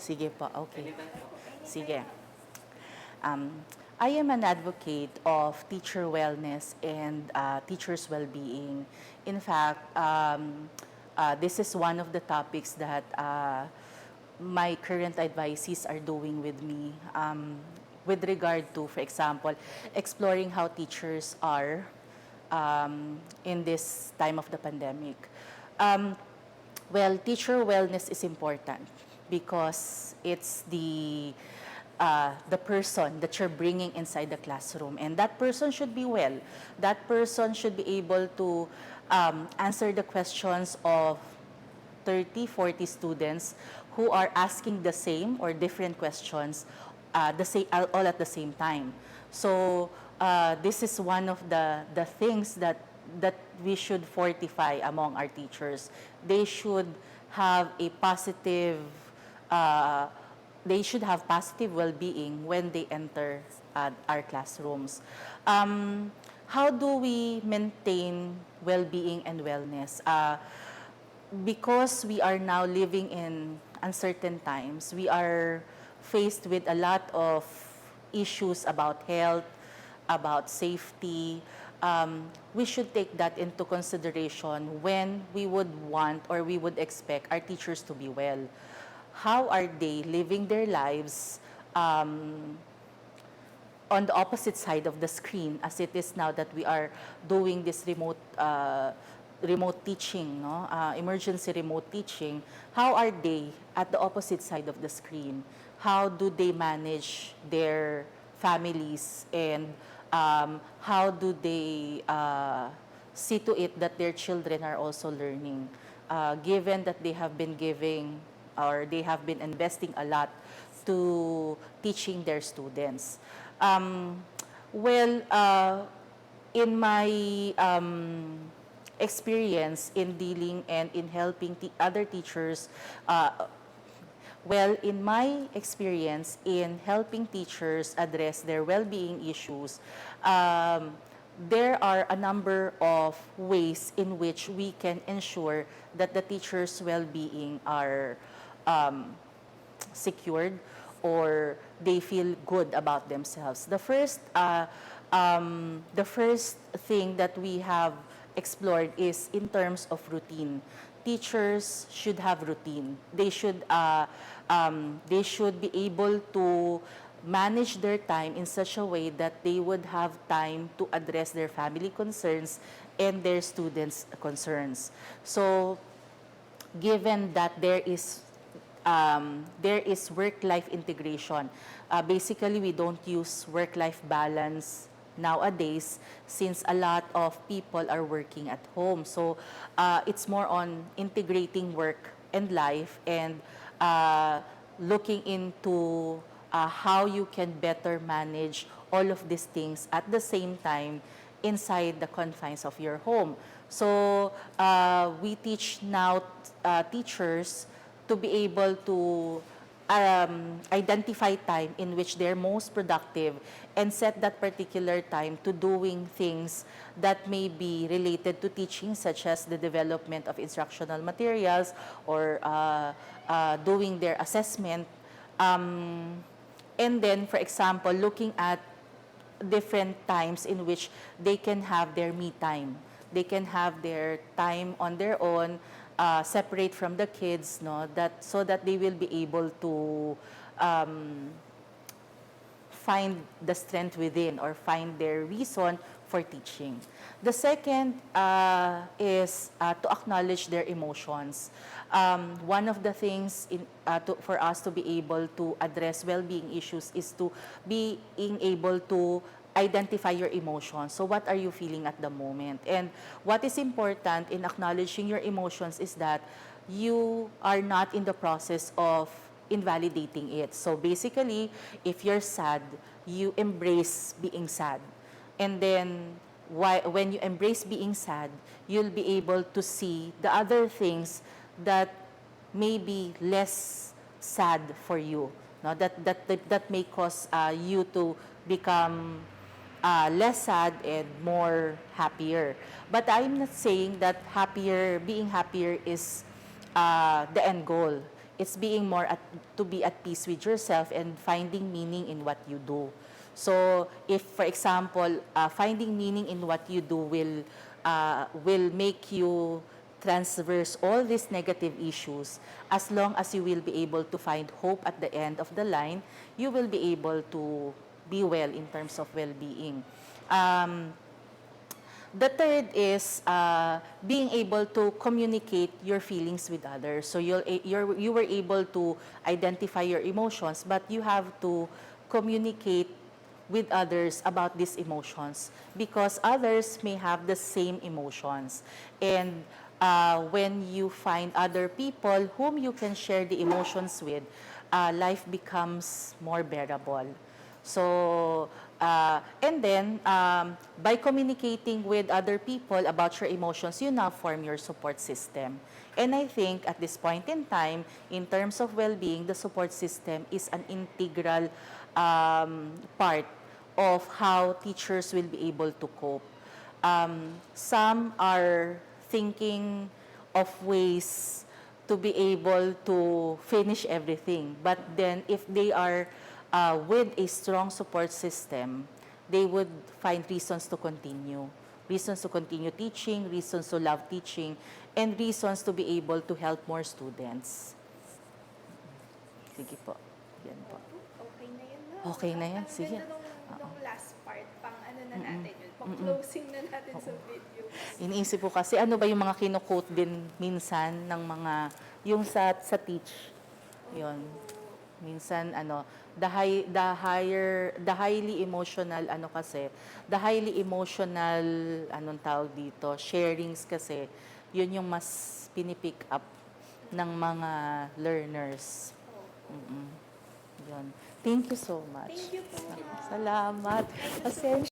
Sige po, okay. Sige. Um, I am an advocate of teacher wellness and teachers' well-being. In fact, this is one of the topics that my current advisees are doing with me with regard to, for example, exploring how teachers are in this time of the pandemic. Um, well, teacher wellness is important because it's the person that you're bringing inside the classroom, and that person should be well. That person should be able to answer the questions of 30, 40 students who are asking the same or different questions all at the same time. So this is one of the things that we should fortify among our teachers. They should have a positive uh, they should have positive well-being when they enter our classrooms. How do we maintain well-being and wellness? Because we are now living in uncertain times, we are faced with a lot of issues about health, about safety. We should take that into consideration when we would want or we would expect our teachers to be well. How are they living their lives on the opposite side of the screen, as it is now that we are doing this remote teaching, no? Emergency remote teaching? How are they at the opposite side of the screen? How do they manage their families, and how do they see to it that their children are also learning, given that they have been giving or they have been investing a lot to teaching their students? Um, well, in my experience in dealing and in helping other teachers, in my experience in helping teachers address their well-being issues, there are a number of ways in which we can ensure that the teachers' well-being are secured or they feel good about themselves. The first thing that we have explored is in terms of routine. Teachers should have routine. They should be able to manage their time in such a way that they would have time to address their family concerns and their students' concerns. So, given that there is work-life integration. Basically, we don't use work-life balance nowadays since a lot of people are working at home. So it's more on integrating work and life, and looking into how you can better manage all of these things at the same time inside the confines of your home. So we teach now teachers to be able to identify time in which they're most productive and set that particular time to doing things that may be related to teaching, such as the development of instructional materials or doing their assessment. And then, for example, looking at different times in which they can have their me time. They can have their time on their own, separate from the kids, no, that so that they will be able to find the strength within or find their reason for teaching. The second is to acknowledge their emotions. One of the things for us to be able to address well-being issues is to being able to identify your emotions. So what are you feeling at the moment? And what is important in acknowledging your emotions is that you are not in the process of invalidating it. So basically, if you're sad, you embrace being sad. And then when you embrace being sad, you'll be able to see the other things that may be less sad for you. No? That may cause you to become less sad and more happier. But I'm not saying that being happier is the end goal. it's being more to be at peace with yourself and finding meaning in what you do. So if, for example, finding meaning in what you do will make you transverse all these negative issues. As long as you will be able to find hope at the end of the line, you will be able to be well in terms of well-being. The third is being able to communicate your feelings with others. So you were able to identify your emotions, but you have to communicate with others about these emotions because others may have the same emotions. And when you find other people whom you can share the emotions with, life becomes more bearable. So, and then, by communicating with other people about your emotions, you now form your support system. And I think at this point in time, in terms of well-being, the support system is an integral part of how teachers will be able to cope. Some are thinking of ways to be able to finish everything. But then if they are with a strong support system, they would find reasons to continue. Reasons to continue teaching, reasons to love teaching, and reasons to be able to help more students. Sige po. Yan po. Okay na yan na. Okay na yan, Ang sige. ganda nung last part, pang ano na natin yun, pang closing na natin sa video. Iniisip ko kasi ano ba yung mga kino-quote din minsan ng mga, yung sa teach. Yun. Minsan the highly emotional the highly emotional anong tawag dito, sharings kasi yun yung mas pinipick up ng mga learners. Yun. Thank you so much. Thank you po. Salamat. Pasensya.